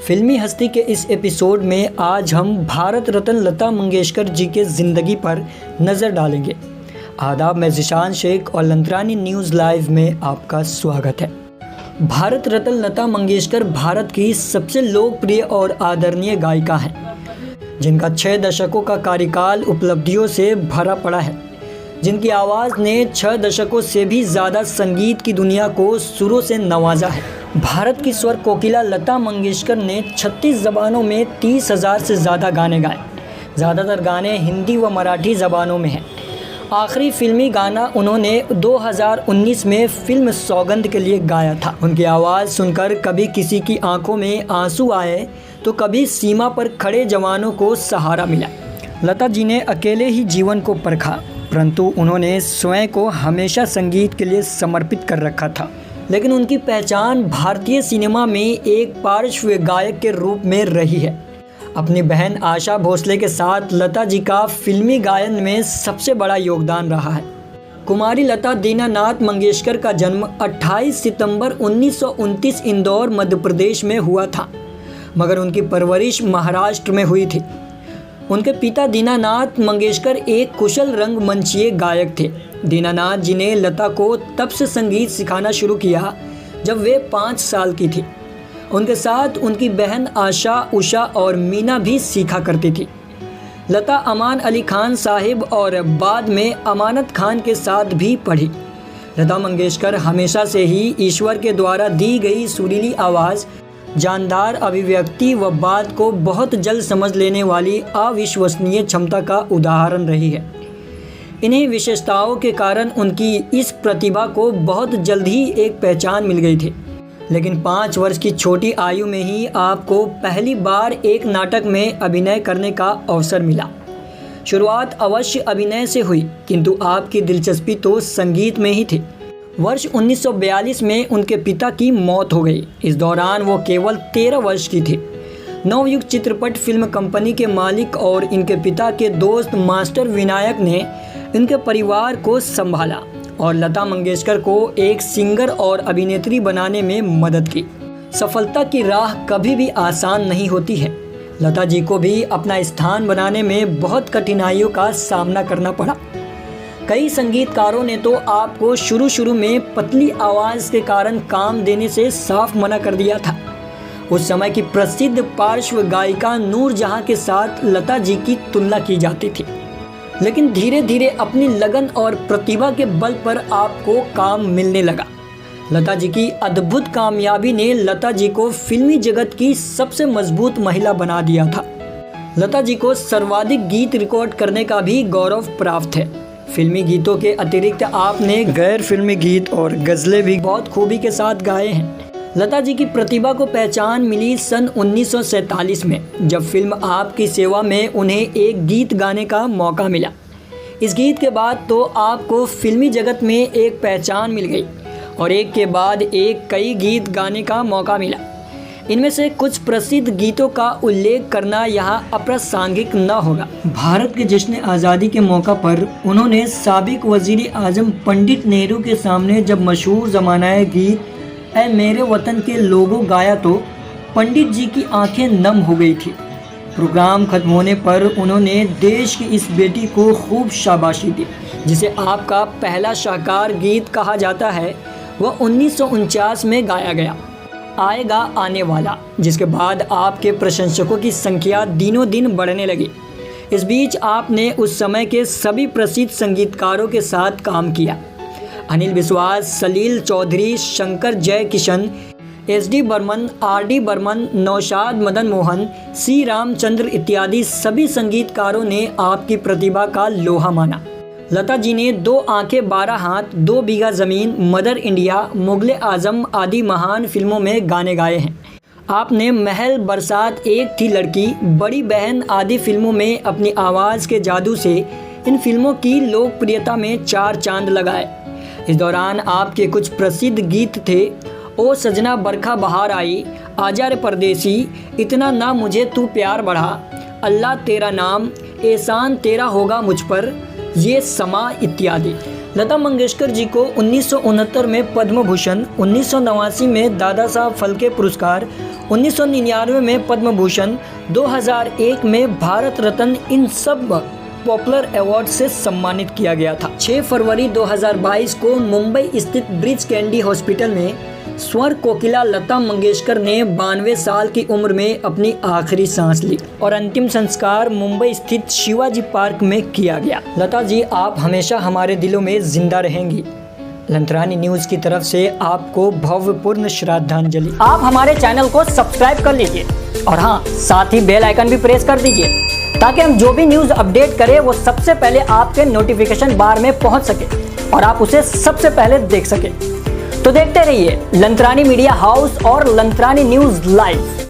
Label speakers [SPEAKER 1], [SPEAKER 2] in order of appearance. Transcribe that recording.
[SPEAKER 1] फिल्मी हस्ती के इस एपिसोड में आज हम भारत रत्न लता मंगेशकर जी के ज़िंदगी पर नज़र डालेंगे। आदाब, मैं ज़िशान शेख और लंथरानी न्यूज़ लाइव में आपका स्वागत है। भारत रत्न लता मंगेशकर भारत की सबसे लोकप्रिय और आदरणीय गायिका हैं, जिनका 6 दशकों का कार्यकाल उपलब्धियों से भरा पड़ा है, जिनकी आवाज़ ने 6 दशकों से भी ज़्यादा संगीत की दुनिया को सुरों से नवाजा है। भारत की स्वर कोकिला लता मंगेशकर ने 36 ज़बानों में 30,000 से ज़्यादा गाने गाए। ज़्यादातर गाने हिंदी व मराठी ज़बानों में हैं। आखिरी फिल्मी गाना उन्होंने 2019 में फिल्म सौगंध के लिए गाया था। उनकी आवाज़ सुनकर कभी किसी की आंखों में आंसू आए तो कभी सीमा पर खड़े जवानों को सहारा मिला। लता जी ने अकेले ही जीवन को परखा, परंतु उन्होंने स्वयं को हमेशा संगीत के लिए समर्पित कर रखा था। लेकिन उनकी पहचान भारतीय सिनेमा में एक पार्श्व गायक के रूप में रही है। अपनी बहन आशा भोसले के साथ लता जी का फिल्मी गायन में सबसे बड़ा योगदान रहा है। कुमारी लता दीनानाथ मंगेशकर का जन्म 28 सितंबर 1929 इंदौर, मध्य प्रदेश में हुआ था, मगर उनकी परवरिश महाराष्ट्र में हुई थी। उनके पिता दीनानाथ मंगेशकर एक कुशल रंगमंचीय गायक थे। दीनानाथ जी ने लता को तब से संगीत सिखाना शुरू किया जब वे 5 साल की थी। उनके साथ उनकी बहन आशा, उषा और मीना भी सीखा करती थी। लता अमान अली खान साहिब और बाद में अमानत खान के साथ भी पढ़ी। लता मंगेशकर हमेशा से ही ईश्वर के द्वारा दी गई सुरीली आवाज़, जानदार अभिव्यक्ति व बात को बहुत जल्द समझ लेने वाली अविश्वसनीय क्षमता का उदाहरण रही है। इन्हीं विशेषताओं के कारण उनकी इस प्रतिभा को बहुत जल्द ही एक पहचान मिल गई थी। लेकिन 5 वर्ष की छोटी आयु में ही आपको पहली बार एक नाटक में अभिनय करने का अवसर मिला। शुरुआत अवश्य अभिनय से हुई, किंतु आपकी दिलचस्पी तो संगीत में ही थी। वर्ष 1942 में उनके पिता की मौत हो गई। इस दौरान वो केवल 13 वर्ष की थी। नवयुग चित्रपट फिल्म कंपनी के मालिक और इनके पिता के दोस्त मास्टर विनायक ने इनके परिवार को संभाला और लता मंगेशकर को एक सिंगर और अभिनेत्री बनाने में मदद की। सफलता की राह कभी भी आसान नहीं होती है। लता जी को भी अपना स्थान बनाने में बहुत कठिनाइयों का सामना करना पड़ा। कई संगीतकारों ने तो आपको शुरू में पतली आवाज़ के कारण काम देने से साफ मना कर दिया था। उस समय की प्रसिद्ध पार्श्व गायिका नूरजहां के साथ लता जी की तुलना की जाती थी। लेकिन धीरे धीरे अपनी लगन और प्रतिभा के बल पर आपको काम मिलने लगा। लता जी की अद्भुत कामयाबी ने लता जी को फिल्मी जगत की सबसे मजबूत महिला बना दिया था। लता जी को सर्वाधिक गीत रिकॉर्ड करने का भी गौरव प्राप्त है। फिल्मी गीतों के अतिरिक्त आपने गैर फिल्मी गीत और गज़लें भी बहुत खूबी के साथ गाए हैं। लता जी की प्रतिभा को पहचान मिली सन 1947 में, जब फिल्म आपकी सेवा में उन्हें एक गीत गाने का मौका मिला। इस गीत के बाद तो आपको फिल्मी जगत में एक पहचान मिल गई और एक के बाद एक कई गीत गाने का मौका मिला। इनमें से कुछ प्रसिद्ध गीतों का उल्लेख करना यहाँ अप्रासंगिक न होगा। भारत के जश्न आज़ादी के मौका पर उन्होंने साबिक वज़ीर आज़म पंडित नेहरू के सामने जब मशहूर ज़मानाए गीत ऐ मेरे वतन के लोगों गाया तो पंडित जी की आंखें नम हो गई थी। प्रोग्राम खत्म होने पर उन्होंने देश की इस बेटी को खूब शाबाशी दी। जिसे आपका पहला शाहकार गीत कहा जाता है, वह 1949 में गाया गया, आएगा आने वाला, जिसके बाद आपके प्रशंसकों की संख्या दिनों दिन बढ़ने लगी। इस बीच आपने उस समय के सभी प्रसिद्ध संगीतकारों के साथ काम किया। अनिल विश्वास, सलील Chaudhary, Shankar Jaikishan, SD Burman, RD Burman, Naushad Madan Mohan, C Ramchandra इत्यादि सभी संगीतकारों ने आपकी प्रतिभा का लोहा माना। लता जी ने 2 आंखें 12 हाथ, 2 बीघा ज़मीन, मदर इंडिया, मुगले आज़म आदि महान फिल्मों में गाने गाए हैं। आपने महल, बरसात, एक थी लड़की, बड़ी बहन आदि फिल्मों में अपनी आवाज़ के जादू से इन फिल्मों की लोकप्रियता में 4 चांद लगाए। इस दौरान आपके कुछ प्रसिद्ध गीत थे, ओ सजना बरखा बहार आई, आजा रे परदेसी, इतना ना मुझे तू प्यार बढ़ा, अल्लाह तेरा नाम, एहसान तेरा होगा मुझ पर, ये समा इत्यादि। लता मंगेशकर जी को 1969 में पद्म भूषण, 1989 में दादा साहब फाल्के पुरस्कार, 1999 में पद्म भूषण, 2001 में भारत रत्न, इन सब पॉपुलर अवार्ड से सम्मानित किया गया था। 6 फरवरी 2022 को मुंबई स्थित ब्रिच कैंडी हॉस्पिटल में स्वर कोकिला लता मंगेशकर ने 92 साल की उम्र में अपनी आखिरी सांस ली और अंतिम संस्कार मुंबई स्थित शिवाजी पार्क में किया गया। लता जी, आप हमेशा हमारे दिलों में जिंदा रहेंगी। लंथरानी न्यूज की तरफ से आपको भावपूर्ण श्रद्धांजलि। आप हमारे चैनल को सब्सक्राइब कर लीजिए और हाँ, साथ ही बेल आइकन भी प्रेस कर दीजिए ताकि हम जो भी न्यूज अपडेट करें वो सबसे पहले आपके नोटिफिकेशन बार में पहुंच सके और आप उसे सबसे पहले देख सके। तो देखते रहिए लंथरानी मीडिया हाउस और लंथरानी न्यूज लाइव।